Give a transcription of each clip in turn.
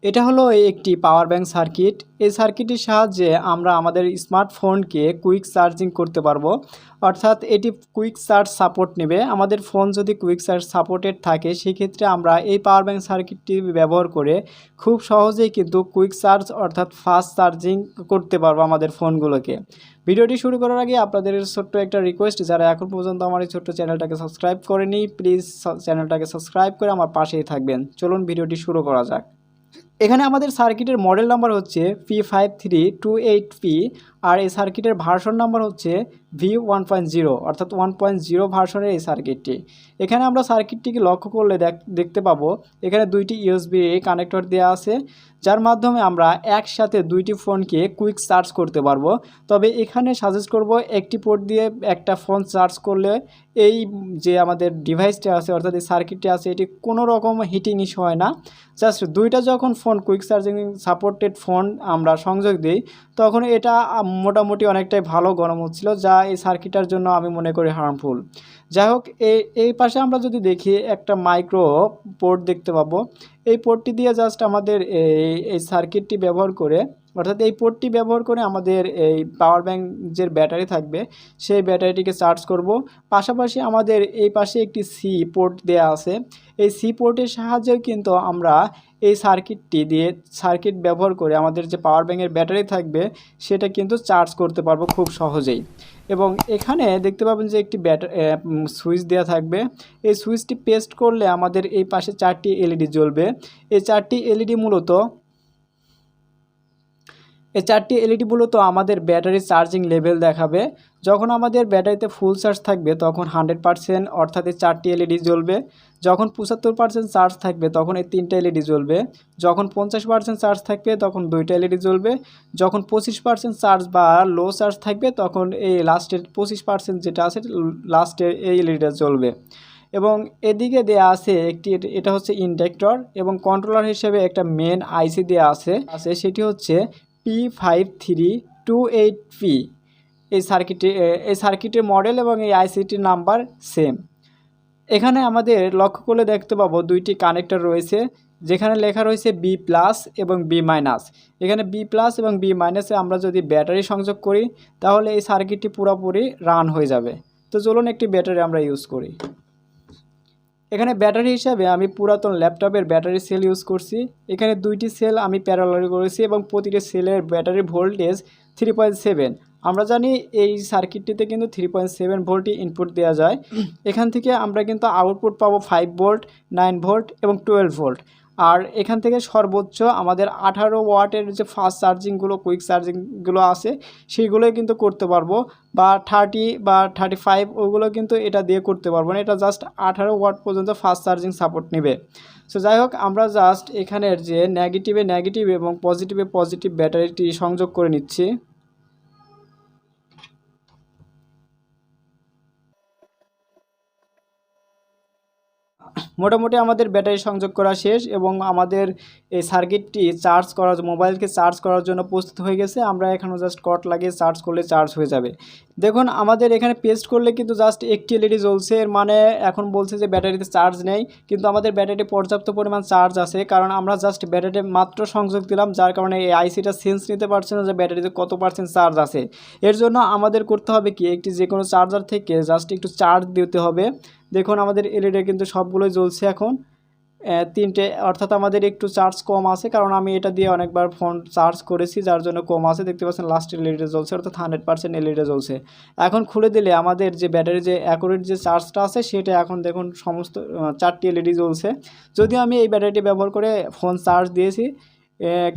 এটা হলো একটি পাওয়ার ব্যাংক সার্কিট। এই সার্কিটের সাহায্যে আমরা আমাদের স্মার্টফোনকে কুইক চার্জিং করতে পারবো। অর্থাৎ এটি কুইক চার্জ সাপোর্ট নেবে। আমাদের ফোন যদি কুইক চার্জ সাপোর্টেড থাকে সেক্ষেত্রে আমরা এই পাওয়ার ব্যাংক সার্কিটটি ব্যবহার করে খুব সহজেই কিন্তু কুইক চার্জ অর্থাৎ ফাস্ট চার্জিং করতে পারবো আমাদের ফোনগুলোকে। ভিডিওটি শুরু করার আগে আপনাদের ছোট্ট একটা রিকোয়েস্ট, যারা এখন পর্যন্ত আমার এই ছোট্ট চ্যানেলটাকে সাবস্ক্রাইব করেনি প্লিজ চ্যানেলটাকে সাবস্ক্রাইব করে আমার পাশেই থাকবেন। চলুন ভিডিওটি শুরু করা যাক। এখানে আমাদের সার্কিটের মডেল নাম্বার হচ্ছে P5328P আর এই সার্কিটের ভার্সন নাম্বার হচ্ছে V1.0 অর্থাৎ 1.0 ভার্সনের এই সার্কিটটি। এখানে আমরা সার্কিটটিকে লক্ষ্য করলে দেখতে পাবো এখানে দুইটি ইউএসবি কানেক্টর দেওয়া আছে, যার মাধ্যমে আমরা একসাথে দুইটি ফোনকে কুইক চার্জ করতে পারবো। তবে এখানে সাজেস্ট করব একটি পোর্ট দিয়ে একটা ফোন চার্জ করলে এই যে আমাদের ডিভাইসটা আছে অর্থাৎ এই সার্কিটটি আছে এটি কোনো রকম হিটিং ইস্যু হয় না। জাস্ট দুইটা যখন phone quick charging supported phone আমরা সংযোগ দিই তখন এটা মোটামুটি অনেকটাই ভালো গরম হচ্ছিল, যা এই সার্কিটের জন্য আমি মনে করি হার্মফুল। যাই হোক, এই পাশে আমরা যদি দেখি একটা মাইক্রো পোর্ট দেখতে পাবো। এই পোর্টটি দিয়ে জাস্ট আমাদের এই সার্কিটটি ব্যবহার করে অর্থাৎ এই পোর্টটি ব্যবহার করে আমাদের এই পাওয়ার ব্যাংক যে ব্যাটারি থাকবে সেই ব্যাটারিটিকে চার্জ করব। পাশাপাশি আমাদের এই পাশে একটি সি পোর্ট দেয়া আছে। এই সি পোর্টের সাহায্যেও কিন্তু আমরা এই সার্কিট ব্যবহার করে আমাদের যে পাওয়ার ব্যাংকের ব্যাটারি থাকবে সেটা কিন্তু চার্জ করতে পারবো খুব সহজেই। এবং এখানে দেখতে পাবেন যে একটি সুইচ দেওয়া থাকবে। এই সুইচটি পেস্ট করলে আমাদের এই পাশে 4টি এলইডি জ্বলবে। এই 4টি এলইডি মূলত আমাদের ব্যাটারি চার্জিং লেভেল দেখাবে। যখন আমাদের ব্যাটারিতে ফুল চার্জ থাকবে তখন 100% অর্থাৎ এই 4টি এলইডি জ্বলবে। যখন 75% চার্জ থাকবে তখন এই 3টা এলইডি জ্বলবে। যখন 50% চার্জ থাকবে তখন 2টা এলইডি জ্বলবে। যখন 25% চার্জ বা লো চার্জ থাকবে তখন এই লাস্টের 25% যেটা আছে লাস্টের এই এলইডিটা জ্বলবে। এবং এদিকে দেয়া আছে এটা হচ্ছে ইন্ডাক্টর এবং কন্ট্রোলার হিসেবে একটা মেন আইসি দেয়া আছে সেটি হচ্ছে P5328P। এই সার্কিটের মডেল এবং এই আইসিটির নাম্বার সেম। এখানে আমাদের লক্ষ্য করলে দেখতে পাবো দুইটি কানেক্টর রয়েছে, যেখানে লেখা রয়েছে B+ এবং B-। এখানে B+ এবং B- আমরা যদি ব্যাটারি সংযোগ করি তাহলে এই সার্কিটটি পুরোপুরি রান হয়ে যাবে। তো চলুন একটি ব্যাটারি আমরা ইউজ করি। এখানে ব্যাটারি হিসাবে আমি পুরাতন ল্যাপটপের ব্যাটারি সেল ইউজ করছি। এখানে দুইটি সেল আমি প্যারালাল করেছি এবং প্রতিটি সেলের ব্যাটারি ভোল্টেজ 3.7। আমরা জানি এই সার্কিটটিতে কিন্তু 3.7 ভোল্টই ইনপুট দেওয়া যায়। এখান থেকে আমরা কিন্তু আউটপুট পাবো 5 ভোল্ট, 9 ভোল্ট এবং 12 ভোল্ট। আর এখান থেকে সর্বোচ্চ আমাদের 18 ওয়াটের যে ফাস্ট চার্জিংগুলো কুইক চার্জিংগুলো আছে সেইগুলোই কিন্তু করতে পারবো, বা 30 বা 35 ওগুলো কিন্তু এটা দিয়ে করতে পারবো না। এটা জাস্ট 18 ওয়াট পর্যন্ত ফাস্ট চার্জিং সাপোর্ট নেবে। সো যাই হোক, আমরা জাস্ট এখানের যে নেগেটিভ এবং পজিটিভ ব্যাটারিটি সংযোগ করে নিচ্ছি। মোটামুটি আমাদের ব্যাটারি সংযোগ করা শেষ এবং আমাদের এই সার্কিটটি মোবাইলকে চার্জ করার জন্য প্রস্তুত হয়ে গেছে। আমরা এখানে জাস্ট কর্ড লাগিয়ে চার্জ করলে চার্জ হয়ে যাবে। দেখুন আমাদের এখানে পেস্ট করলে কিন্তু জাস্ট একটি এলইডি জ্বলছে, এর মানে এখন বলছে যে ব্যাটারিতে চার্জ নেই, কিন্তু আমাদের ব্যাটারিতে পর্যাপ্ত পরিমাণ চার্জ আছে, কারণ আমরা জাস্ট ব্যাটারিতে মাত্র সংযোগ দিলাম, যার কারণে এই আইসিটা সেন্স নিতে পারছে না যে ব্যাটারিতে কত % চার্জ আছে। এর জন্য আমাদের করতে হবে কি, একটি যে কোনো চার্জার থেকে জাস্ট একটু চার্জ দিতে হবে। দেখুন আমাদের এলইডি কিন্তু সবগুলোই জ্বলছে এখন, 3টে, অর্থাৎ আমাদের একটু চার্জ কম আছে, কারণ আমি এটা দিয়ে অনেকবার ফোন চার্জ করেছি যার জন্য কম আছে। দেখতে পাচ্ছেন লাস্ট এলইডি জ্বলছে অর্থাৎ 100% এলইডি জ্বলছে। এখন খুলে দিলে আমাদের যে ব্যাটারি যে অ্যাকুরেট যে চার্জটা আছে সেটা এখন দেখুন সমস্ত 4টি এলইডি জ্বলছে। যদিও আমি এই ব্যাটারিটি ব্যবহার করে ফোন চার্জ দিয়েছি,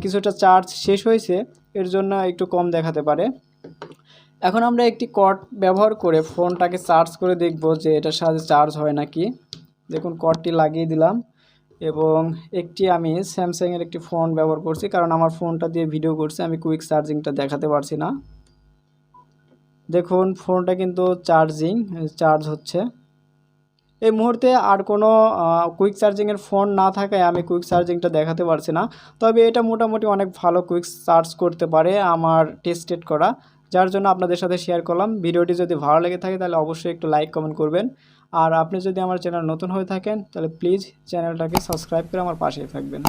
কিছুটা চার্জ শেষ হয়েছে, এর জন্য একটু কম দেখাতে পারে। এখন আমরা একটি কর্ড ব্যবহার করে ফোনটাকে চার্জ করে দেখব যে এটার সাহায্যে চার্জ হয় নাকি। দেখুন কর্ডটি লাগিয়ে দিলাম এবং আমি স্যামসাংয়ের একটি ফোন ব্যবহার করছি, কারণ আমার ফোনটা দিয়ে ভিডিও করছি, আমি কুইক চার্জিংটা দেখাতে পারছি না। দেখুন ফোনটা কিন্তু চার্জ হচ্ছে। এই মুহূর্তে আর কোনো কুইক চার্জিংয়ের ফোন না থাকায় আমি কুইক চার্জিংটা দেখাতে পারছি না, তবে এটা মোটামুটি অনেক ভালো কুইক চার্জ করতে পারে আমার টেস্টেড করা, যার জন্য আপনাদের সাথে শেয়ার করলাম। ভিডিওটি যদি ভালো লেগে থাকে তাহলে অবশ্যই একটু লাইক কমেন্ট করবেন, আর আপনি যদি আমার চ্যানেল নতুন হয়ে থাকেন তাহলে প্লিজ চ্যানেলটাকে সাবস্ক্রাইব করে আমার পাশেই থাকবেন।